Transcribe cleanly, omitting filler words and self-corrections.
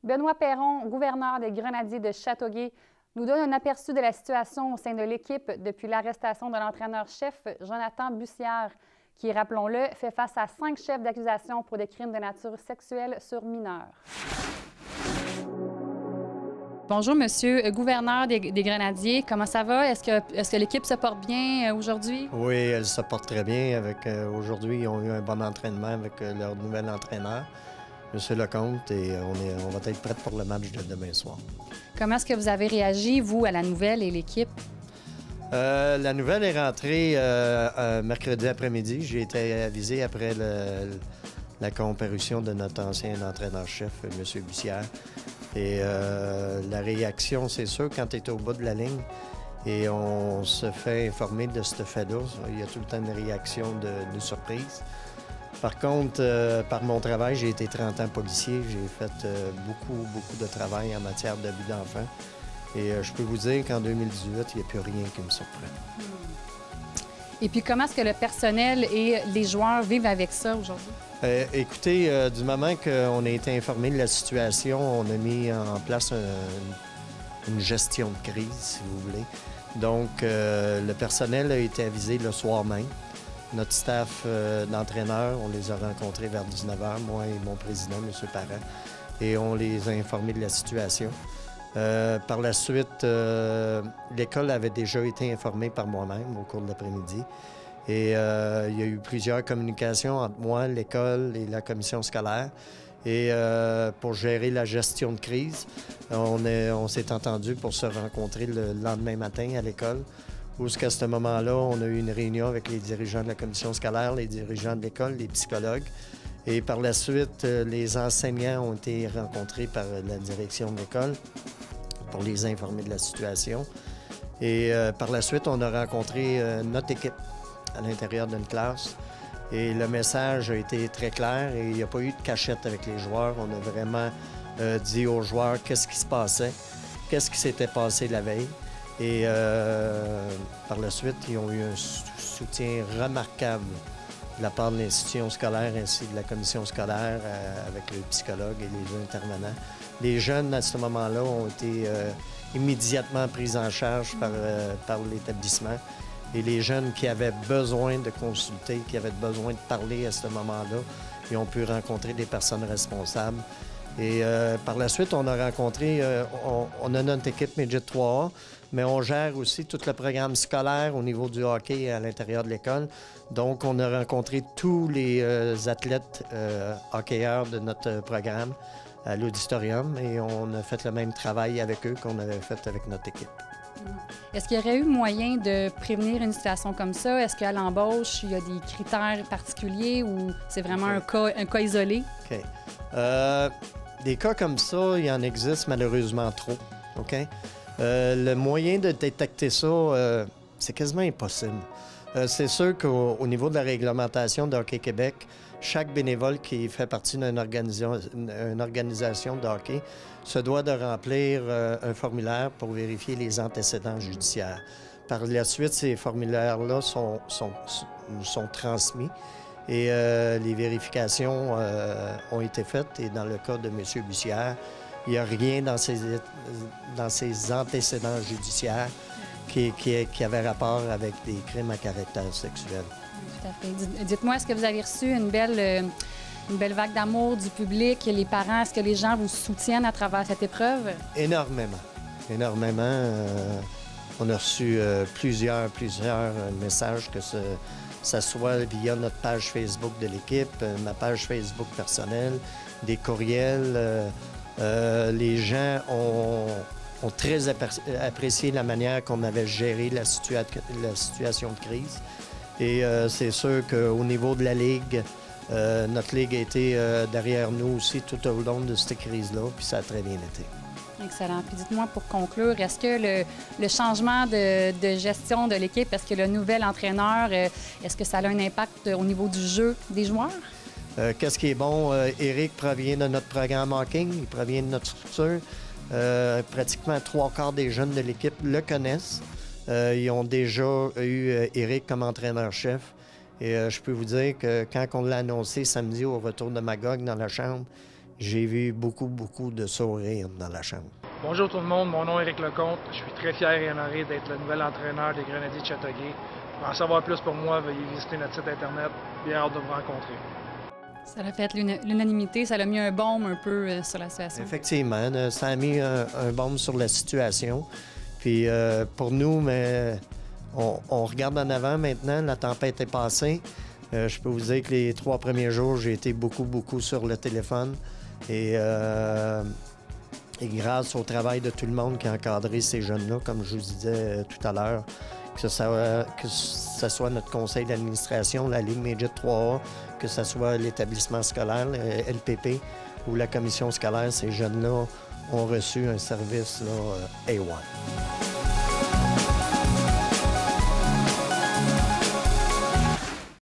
Benoît Perron, gouverneur des Grenadiers de Châteauguay, nous donne un aperçu de la situation au sein de l'équipe depuis l'arrestation de l'entraîneur-chef Jonathan Bussière, qui, rappelons-le, fait face à 5 chefs d'accusation pour des crimes de nature sexuelle sur mineurs. Bonjour, Monsieur gouverneur des Grenadiers. Comment ça va? Est-ce que l'équipe se porte bien aujourd'hui? Oui, elle se porte très bien. Aujourd'hui, ils ont eu un bon entraînement avec leur nouvel entraîneur, M. Lecomte, et on va être prêts pour le match de demain soir. Comment est-ce que vous avez réagi, vous, à la nouvelle et l'équipe? La nouvelle est rentrée mercredi après-midi. J'ai été avisé après la comparution de notre ancien entraîneur-chef, M. Bussière. Et la réaction, c'est sûr, quand tu es au bout de la ligne et on se fait informer de ce fait-là, il y a tout le temps une réaction de surprise. Par contre, par mon travail, j'ai été 30 ans policier. J'ai fait beaucoup de travail en matière d'abus d'enfants. Et je peux vous dire qu'en 2018, il n'y a plus rien qui me surprend. Et puis, comment est-ce que le personnel et les joueurs vivent avec ça aujourd'hui? Écoutez, du moment qu'on a été informé de la situation, on a mis en place une gestion de crise, si vous voulez. Donc, le personnel a été avisé le soir même. Notre staff d'entraîneurs, on les a rencontrés vers 19h, moi et mon président, M. Parent, et on les a informés de la situation. Par la suite, l'école avait déjà été informée par moi-même au cours de l'après-midi. Et il y a eu plusieurs communications entre moi, l'école et la commission scolaire. Et pour gérer la gestion de crise, on s'est entendu pour se rencontrer le lendemain matin à l'école, où à ce moment-là, on a eu une réunion avec les dirigeants de la commission scolaire, les dirigeants de l'école, les psychologues. Et par la suite, les enseignants ont été rencontrés par la direction de l'école pour les informer de la situation. Et par la suite, on a rencontré notre équipe à l'intérieur d'une classe. Et le message a été très clair et il n'y a pas eu de cachette avec les joueurs. On a vraiment dit aux joueurs qu'est-ce qui se passait, qu'est-ce qui s'était passé la veille. Et par la suite, ils ont eu un soutien remarquable de la part de l'institution scolaire ainsi que de la commission scolaire avec le psychologue et les intervenants. Les jeunes, à ce moment-là, ont été immédiatement pris en charge par l'établissement. Et les jeunes qui avaient besoin de consulter, qui avaient besoin de parler à ce moment-là, ils ont pu rencontrer des personnes responsables. Et par la suite, on a rencontré, on a notre équipe Midget 3A, mais on gère aussi tout le programme scolaire au niveau du hockey à l'intérieur de l'école. Donc, on a rencontré tous les athlètes hockeyeurs de notre programme à l'auditorium et on a fait le même travail avec eux qu'on avait fait avec notre équipe. Est-ce qu'il y aurait eu moyen de prévenir une situation comme ça? Est-ce qu'à l'embauche, il y a des critères particuliers ou c'est vraiment un cas isolé? OK. Des cas comme ça, il en existe malheureusement trop. OK? Le moyen de détecter ça, c'est quasiment impossible. C'est sûr qu'au niveau de la réglementation de Hockey Québec, chaque bénévole qui fait partie d'une organisation de hockey se doit de remplir un formulaire pour vérifier les antécédents judiciaires. Par la suite, ces formulaires-là nous sont transmis et les vérifications ont été faites. Et dans le cas de M. Bussière, il n'y a rien dans ses antécédents judiciaires qui avait rapport avec des crimes à caractère sexuel. Tout à fait. Dites-moi, est-ce que vous avez reçu une belle vague d'amour du public, les parents? Est-ce que les gens vous soutiennent à travers cette épreuve? Énormément. Énormément. On a reçu plusieurs messages, que ça soit via notre page Facebook de l'équipe, ma page Facebook personnelle, des courriels. Les gens ont très apprécié la manière qu'on avait géré la situation de crise. Et c'est sûr qu'au niveau de la Ligue, notre Ligue a été derrière nous aussi tout au long de cette crise-là, puis ça a très bien été. Excellent. Puis dites-moi, pour conclure, est-ce que le changement de gestion de l'équipe, est-ce que le nouvel entraîneur, est-ce que ça a un impact au niveau du jeu des joueurs? Qu'est-ce qui est bon? Éric provient de notre programme hockey, il provient de notre structure. Pratiquement 3/4 des jeunes de l'équipe le connaissent. Ils ont déjà eu Éric comme entraîneur-chef. Et je peux vous dire que quand on l'a annoncé samedi au retour de Magog dans la chambre, j'ai vu beaucoup de sourires dans la chambre. Bonjour tout le monde, mon nom est Éric Lecomte. Je suis très fier et honoré d'être le nouvel entraîneur des Grenadiers de Châteauguay. Pour en savoir plus pour moi, veuillez visiter notre site internet. Bien hâte de vous rencontrer. Ça a fait l'unanimité, ça a mis un baume un peu sur la situation. Effectivement, ça a mis un baume sur la situation. Puis pour nous, mais on regarde en avant maintenant, la tempête est passée. Je peux vous dire que les 3 premiers jours, j'ai été beaucoup sur le téléphone. Et grâce au travail de tout le monde qui a encadré ces jeunes-là, comme je vous disais tout à l'heure, que ce soit notre conseil d'administration, la Ligue Midget 3A, que ce soit l'établissement scolaire, le LPP, ou la commission scolaire, ces jeunes-là ont reçu un service là, A1.